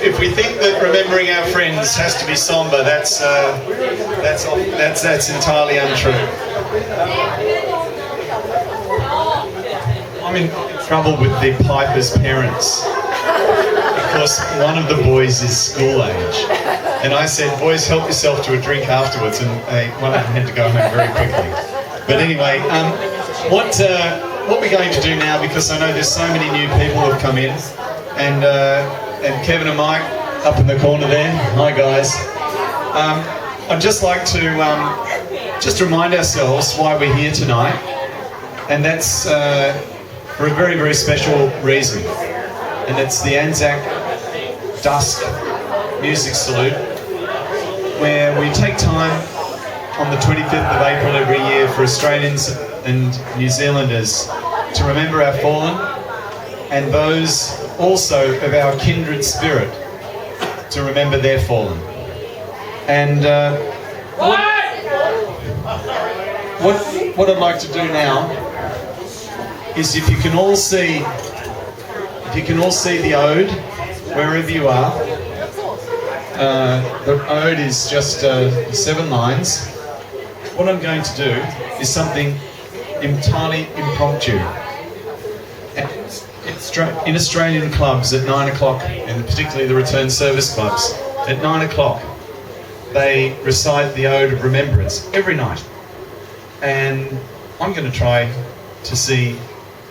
if we think that remembering our friends has to be somber, that's entirely untrue. I'm in trouble with the Piper's parents because one of the boys is school age, and I said, "Boys, help yourself to a drink afterwards," and one of them had to go home very quickly. But anyway, what we're going to do now, because I know there's so many new people who have come in, and Kevin and Mike up in the corner there. Hi guys. I'd just like to just remind ourselves why we're here tonight, and that's for a very, very special reason, and it's the ANZAC Dusk Music Salute, where we take time on the 25th of April every year for Australians and New Zealanders to remember our fallen and those also of our kindred spirit to remember their fallen. And what I'd like to do now is, if you can all see the ode wherever you are. The ode is just 7 lines. What I'm going to do is something entirely impromptu. In Australian clubs at 9 o'clock, and particularly the return service clubs, at 9 o'clock they recite the Ode of Remembrance every night. And I'm going to try to see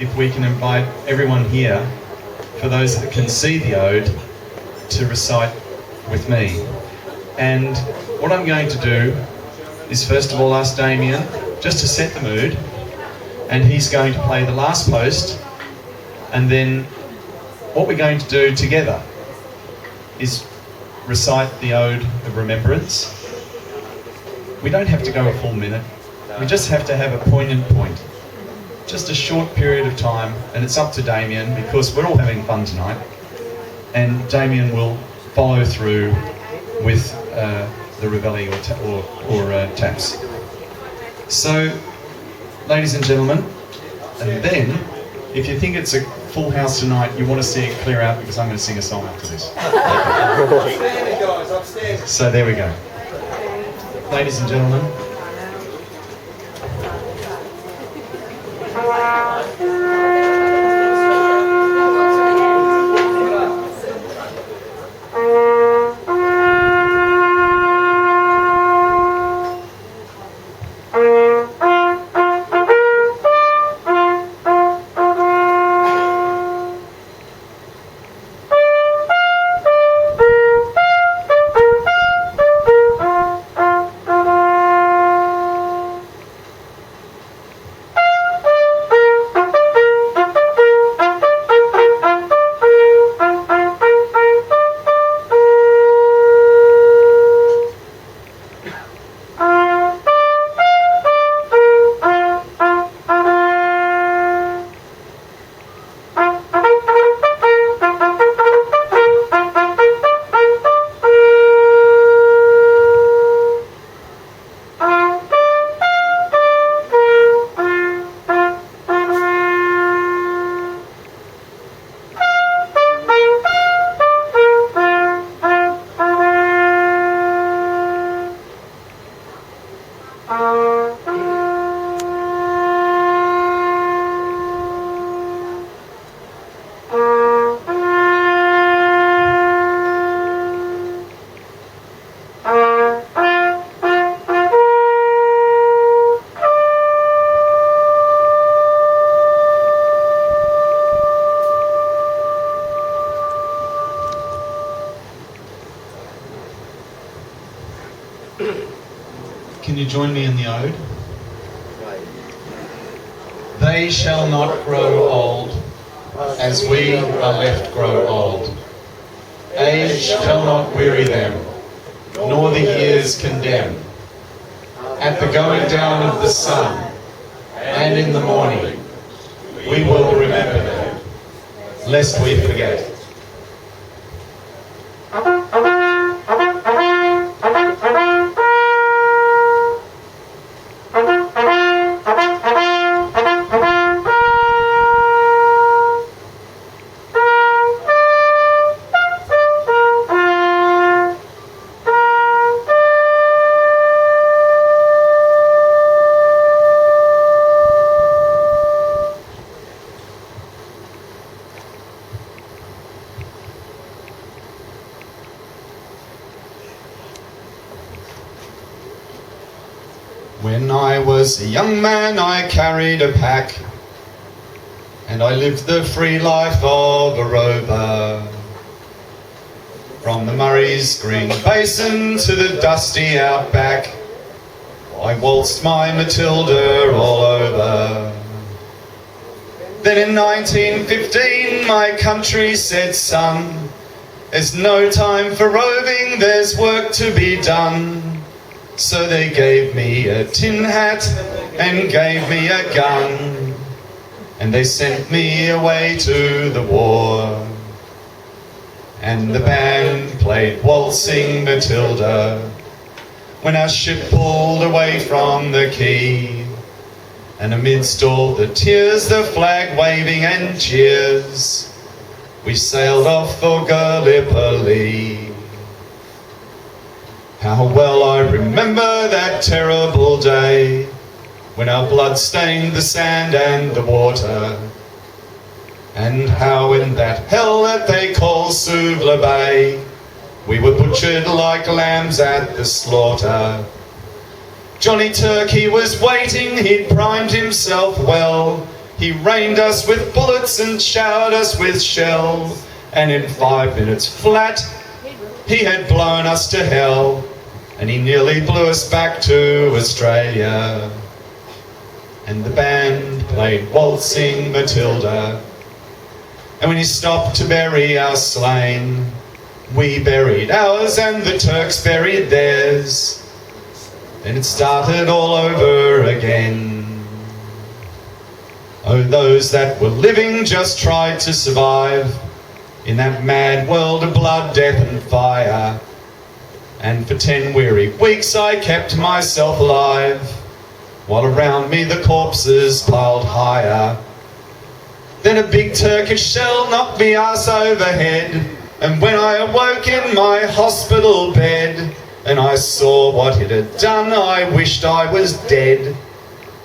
if we can invite everyone here, for those that can see the Ode, to recite with me. And what I'm going to do is first of all ask Damien just to set the mood, and he's going to play the last post, and then what we're going to do together is recite the Ode of Remembrance. We don't have to go a full minute, we just have to have a poignant point, just a short period of time, and it's up to Damien, because we're all having fun tonight, and Damien will follow through with the reveille or taps. So, ladies and gentlemen, and then, if you think it's a full house tonight, you want to see it clear out, because I'm going to sing a song after this. So there we go. Ladies and gentlemen. Can you join me in the Ode? They shall not grow old, as we are left grow old. Age shall not weary them, nor the years condemn. At the going down of the sun, and in the morning, we will remember them, lest we forget. When I was a young man I carried a pack, and I lived the free life of a rover. From the Murray's green basin to the dusty outback, I waltzed my Matilda all over. Then in 1915 my country said, son, there's no time for roving, there's work to be done. So they gave me a tin hat and gave me a gun, and they sent me away to the war. And the band played Waltzing Matilda when our ship pulled away from the quay. And amidst all the tears, the flag waving and cheers, we sailed off for Gallipoli. How well I remember that terrible day when our blood stained the sand and the water, and how in that hell that they call Suvla Bay we were butchered like lambs at the slaughter. Johnny Turkey was waiting, he'd primed himself well. He rained us with bullets and showered us with shell, and in 5 minutes flat he had blown us to hell, and he nearly blew us back to Australia. And the band played Waltzing Matilda, and when he stopped to bury our slain, we buried ours and the Turks buried theirs. Then it started all over again. Oh, those that were living just tried to survive in that mad world of blood, death and fire. And for 10 weary weeks I kept myself alive, while around me the corpses piled higher. Then a big Turkish shell knocked me arse overhead, and when I awoke in my hospital bed, and I saw what it had done, I wished I was dead.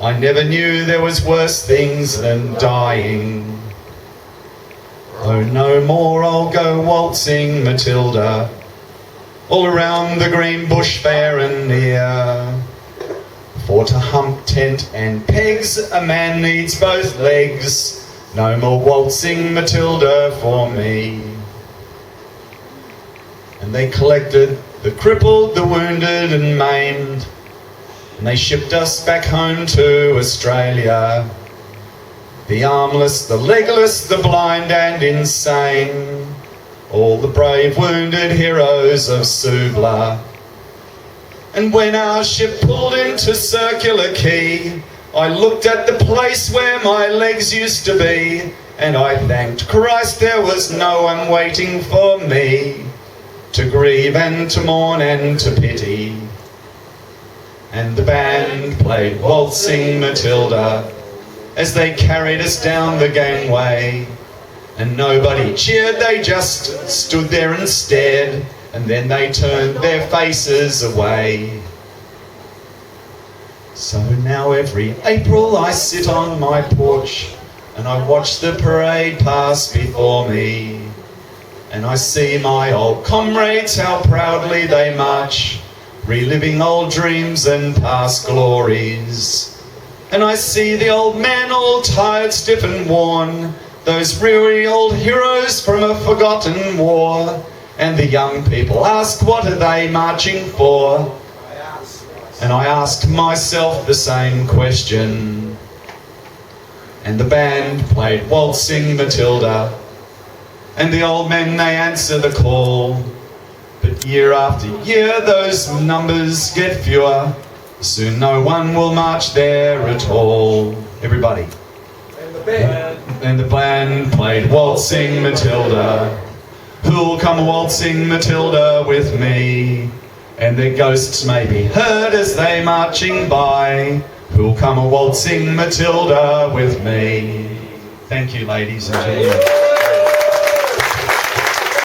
I never knew there was worse things than dying. Oh, no more I'll go waltzing Matilda all around the green bush fair and near. For to hump tent and pegs a man needs both legs. No more waltzing Matilda for me. And they collected the crippled, the wounded and maimed, and they shipped us back home to Australia. The armless, the legless, the blind and insane, all the brave wounded heroes of Suvla. And when our ship pulled into Circular Quay, I looked at the place where my legs used to be, and I thanked Christ there was no one waiting for me to grieve and to mourn and to pity. And the band played Waltzing Matilda as they carried us down the gangway, and nobody cheered, they just stood there and stared, and then they turned their faces away. So now every April I sit on my porch and I watch the parade pass before me, and I see my old comrades, how proudly they march, reliving old dreams and past glories. And I see the old men all tired, stiff and worn, those weary old heroes from a forgotten war. And the young people ask, what are they marching for? And I asked myself the same question. And the band played Waltzing Matilda, and the old men, they answer the call. But year after year those numbers get fewer, soon no one will march there at all. Everybody. And the band played Waltzing Matilda. Who'll come waltzing Matilda with me? And their ghosts may be heard as they marching by. Who'll come a waltzing Matilda with me? Thank you, ladies and gentlemen.